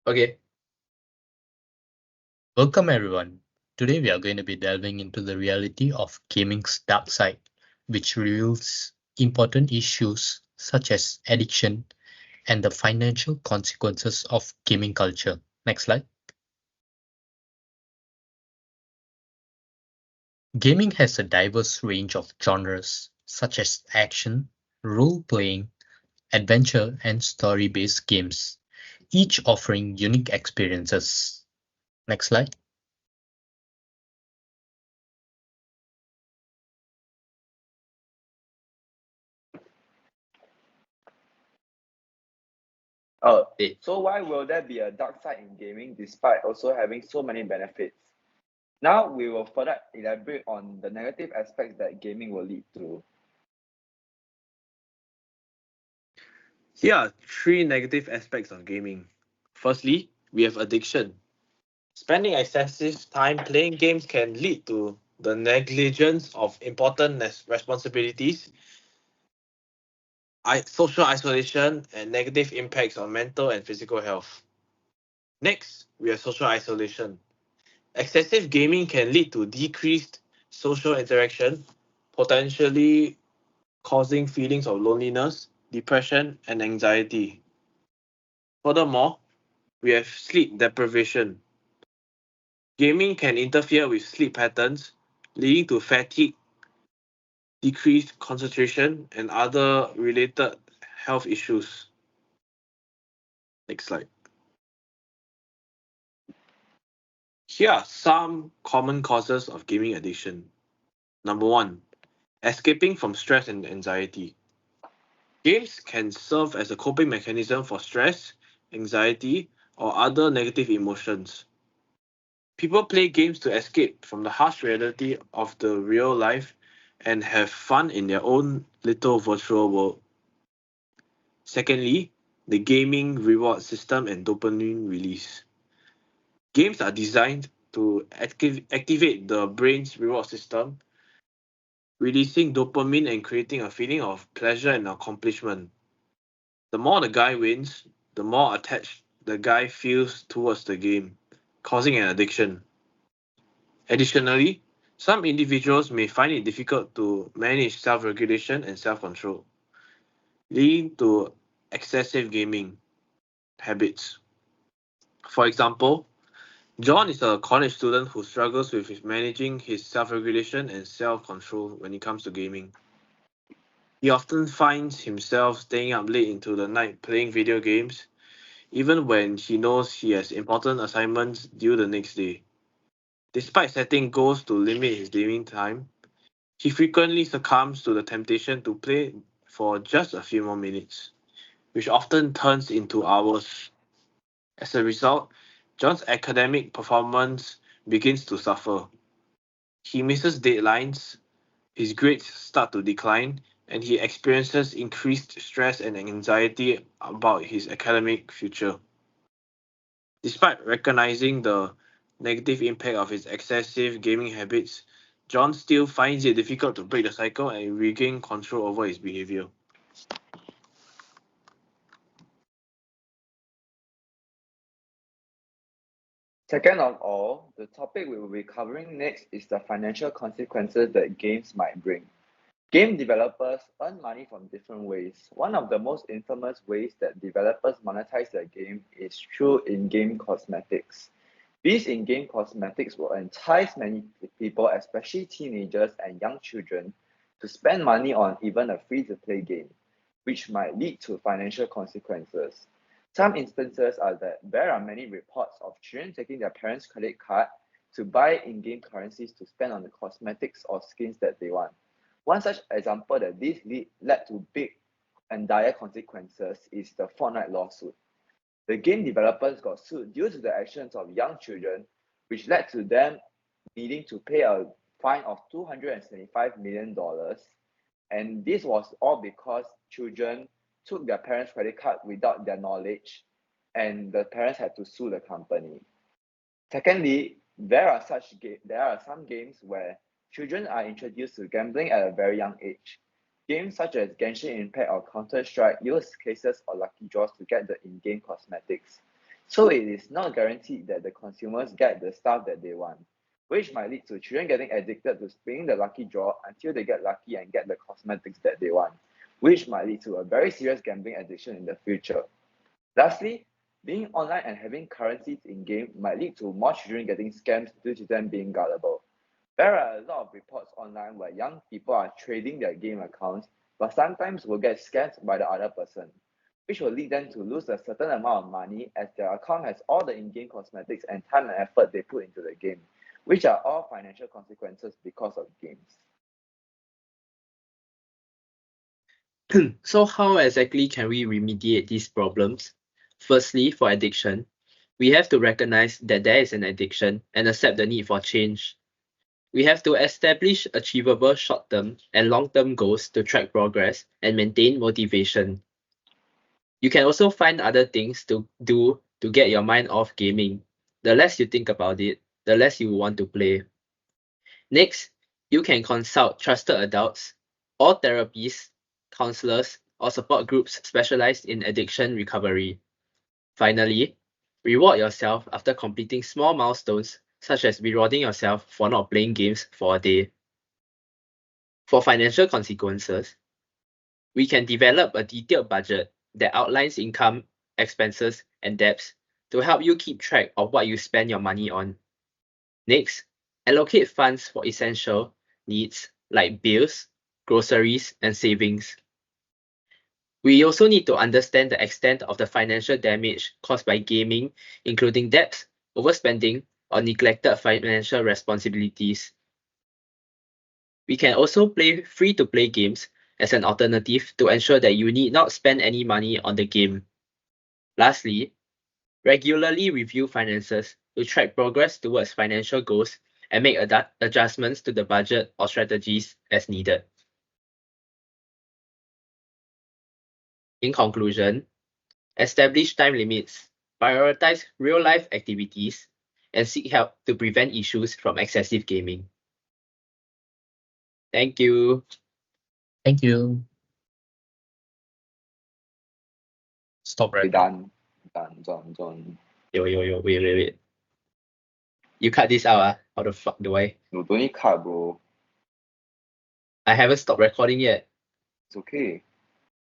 Okay, welcome everyone. Today we are going to be delving into the reality of gaming's dark side, which reveals important issues such as addiction and the financial consequences of gaming culture. Next slide. Gaming has a diverse range of genres such as action, role playing, adventure, and story based games, each offering unique experiences. Next slide. Oh, Eh, so why will there be a dark side in gaming despite also having so many benefits? Now we will further elaborate on the negative aspects that gaming will lead to. Here are three negative aspects of gaming. Firstly, we have addiction. Spending excessive time playing games can lead to the negligence of important responsibilities, social isolation, and negative impacts on mental and physical health. Next, we have social isolation. Excessive gaming can lead to decreased social interaction, potentially causing feelings of loneliness, depression, and anxiety. Furthermore, we have sleep deprivation. Gaming can interfere with sleep patterns, leading to fatigue, decreased concentration, and other related health issues. Next slide. Here are some common causes of gaming addiction. Number one, escaping from stress and anxiety. Games can serve as a coping mechanism for stress, anxiety, or other negative emotions. People play games to escape from the harsh reality of the real life and have fun in their own little virtual world. Secondly, the gaming reward system and dopamine release. Games are designed to activate the brain's reward system, releasing dopamine and creating a feeling of pleasure and accomplishment. The more the guy wins, the more attached the guy feels towards the game, causing an addiction. Additionally, some individuals may find it difficult to manage self regulation and self control, leading to excessive gaming habits. For example, John is a college student who struggles with managing his self regulation and self control when it comes to gaming. He often finds himself staying up late into the night playing video games, even when he knows he has important assignments due the next day. Despite setting goals to limit his gaming time, he frequently succumbs to the temptation to play for just a few more minutes, which often turns into hours. As a result, John's academic performance begins to suffer. He misses deadlines, his grades start to decline, and he experiences increased stress and anxiety about his academic future. Despite recognizing the negative impact of his excessive gaming habits, John still finds it difficult to break the cycle and regain control over his behavior. Second of all, the topic we will be covering next is the financial consequences that games might bring. Game developers earn money from different ways. One of the most infamous ways that developers monetize their game is through in-game cosmetics. These in-game cosmetics will entice many people, especially teenagers and young children, to spend money on even a free-to-play game, which might lead to financial consequences. Some instances are that there are many reports of children taking their parents' credit card to buy in-game currencies to spend on the cosmetics or skins that they want. One such example that this led to big and dire consequences is the Fortnite lawsuit. The game developers got sued due to the actions of young children, which led to them needing to pay a fine of $275 million. And this was all because children took their parents' credit card without their knowledge, and the parents had to sue the company. Secondly, there are some games where children are introduced to gambling at a very young age. Games such as Genshin Impact or Counter-Strike use cases or lucky draws to get the in-game cosmetics. So it is not guaranteed that the consumers get the stuff that they want, which might lead to children getting addicted to spinning the lucky draw until they get lucky and get the cosmetics that they want, which might lead to a very serious gambling addiction in the future. Lastly, being online and having currencies in-game might lead to more children getting scammed due to them being gullible. There are a lot of reports online where young people are trading their game accounts, but sometimes will get scammed by the other person, which will lead them to lose a certain amount of money as their account has all the in-game cosmetics and time and effort they put into the game, which are all financial consequences because of games. So how exactly can we remediate these problems? Firstly, for addiction, we have to recognize that there is an addiction and accept the need for change. We have to establish achievable short-term and long-term goals to track progress and maintain motivation. You can also find other things to do to get your mind off gaming. The less you think about it, the less you want to play. Next, you can consult trusted adults or therapists, counselors, or support groups specialized in addiction recovery. Finally, reward yourself after completing small milestones, such as rewarding yourself for not playing games for a day. For financial consequences, we can develop a detailed budget that outlines income, expenses, and debts to help you keep track of what you spend your money on. Next, allocate funds for essential needs like bills, groceries, and savings. We also need to understand the extent of the financial damage caused by gaming, including debts, overspending, or neglected financial responsibilities. We can also play free-to-play games as an alternative to ensure that you need not spend any money on the game. Lastly, regularly review finances to track progress towards financial goals and make adjustments to the budget or strategies as needed. In conclusion, establish time limits, prioritize real-life activities, and seek help to prevent issues from excessive gaming. Thank you. Thank you. Stop Okay, recording. done, John. Yo, wait. You cut this out, ah? How the fuck do I? No, don't need cut, bro. I haven't stopped recording yet. It's okay.